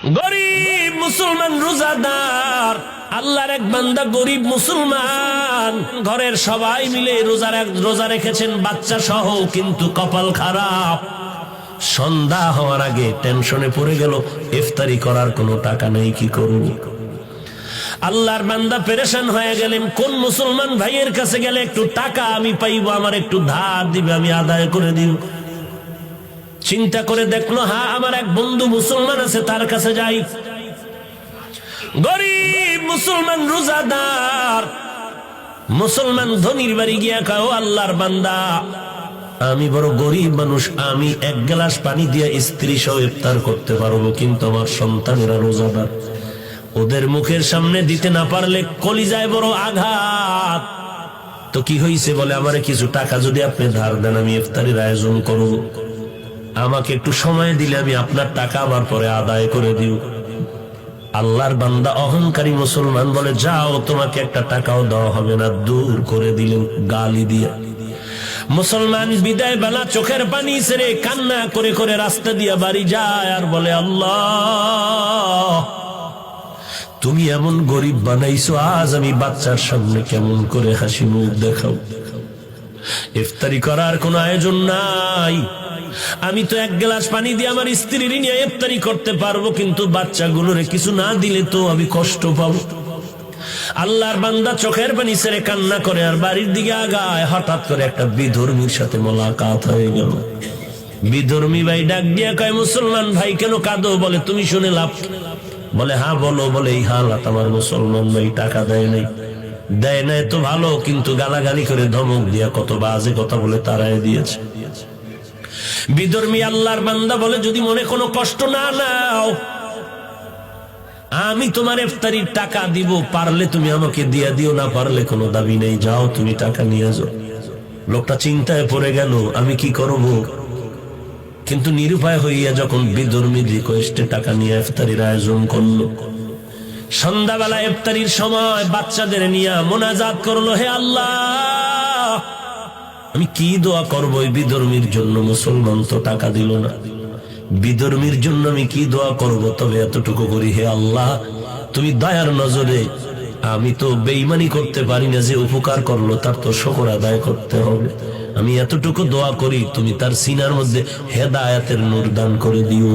গরিব মুসলমান রোজাদার, আল্লাহর এক বান্দা গরিব মুসলমান, ঘরের সবাই মিলে রোজা রেখেছেন বাচ্চা সহ, কিন্তু কপাল খারাপ। সন্ধ্যা হওয়ার আগে টেনশনে পড়ে গেল, ইফতারি করার কোনো টাকা নেই, কি করব? আল্লাহর বান্দা পেরেশান হয়ে গেলেন, কোন মুসলমান ভাইয়ের কাছে গেলে একটু টাকা আমি পাইব, আমার একটু ধার দিবে, আমি আদায় করে দিব। চিন্তা করে দেখলো, হ্যাঁ আমার এক বন্ধু মুসলমান আছে, তার কাছে যাই। গরিব মুসলমান রোজাদার মুসলমান ধনির বাড়ি গিয়া কয়, ও আল্লাহর বান্দা, আমি বড় গরিব মানুষ, আমি এক গ্লাস পানি দিয়ে স্ত্রী সহ ইফতার করতে পারবো, কিন্তু আমার সন্তানেরা রোজাদার, ওদের মুখের সামনে দিতে না পারলে কলিজায় বড় আঘাত। তো কি হয়েছে? বলে, আমারে কিছু টাকা যদি আপনি ধার দেন, আমি ইফতারির আয়োজন করব, আমাকে একটু সময় দিলে আমি আপনার টাকা আমার পরে আদায় করে দিব। আল্লাহর বান্দা অহংকারী মুসলমান বলে, যাও, তোমাকে একটা টাকাও দেওয়া হবে না। দূর করে দিলেন গালি দিয়া। মুসলমান বিদায় বেলা চোখের পানি ছেড়ে কান্না করে করে রাস্তা দিয়া বাড়ি যায় আর বলে, আল্লাহ, তুমি এমন গরিব বানাইছো, আজ আমি বাচ্চার সামনে কেমন করে হাসি মুখ দেখাও? ইফতারি করার কোন আয়োজন নাই, আমি তো এক গ্লাস পানি দিয়ে আমার স্ত্রীর নিয়ে ইফতারি করতে পারবো, কিন্তু বাচ্চাগুলোরে কিছু না দিলে তো আমি কষ্ট পাবো। আল্লাহর বান্দা চোখের পানি ছেড়ে কান্না করে আর বাড়ির দিকে আগায়। হঠাৎ করে একটা বিধর্মীর সাথে মোলাকাত হয়ে গেল। বিধর্মী ভাই ডাক দিয়া কয়, মুসলমান ভাই কেন কাঁদো? বলে, তুমি শুনে লাভ? বলে, হ্যাঁ বলো। বলে, এই হালাত আমার মুসলমান ভাই টাকা দেয় নাই। দেয় নাই তো ভালো, কিন্তু গালাগালি করে ধমক দিয়া কত বাজে কথা বলে তারাই দিয়েছে। বিধর্মী আল্লাহর বান্দা বলে, যদি মনে কোনো কষ্ট না নাও, আমি তোমার ইফতারির টাকা দিব, পারলে তুমি আমাকে দিয়ে দিও, না পারলে কোনো দাবি নেই, যাও তুমি টাকা নিয়ে যাও। লোকটা চিন্তায় পড়ে গেল, আমি কি করব? কিন্তু নিরুপায় হইয়া যখন বিধর্মী রিকোয়েস্টে টাকা নিয়ে ইফতারির আয়োজন করলো, সন্ধ্যাবেলা ইফতারির সময় বাচ্চাদের নিয়ে মোনাজাত করলো, হে আল্লাহ, আমি কি দোয়া করবো এই বিধর্মীর জন্য? মুসলমান তো টাকা দিল না, বিধর্মীর জন্য আমি কি দোয়া করব? তবে এতটুকু করি, হে আল্লাহ, তুমি দয়ার নজরে, আমি তো বেঈমানি করতে পারি না, যে উপকার করলো তার তো শুকর আদায় করতে হবে। আমি এতটুকু দোয়া করি, তুমি তার সিনার মধ্যে হেদায়েতের নূর দান করে দিও।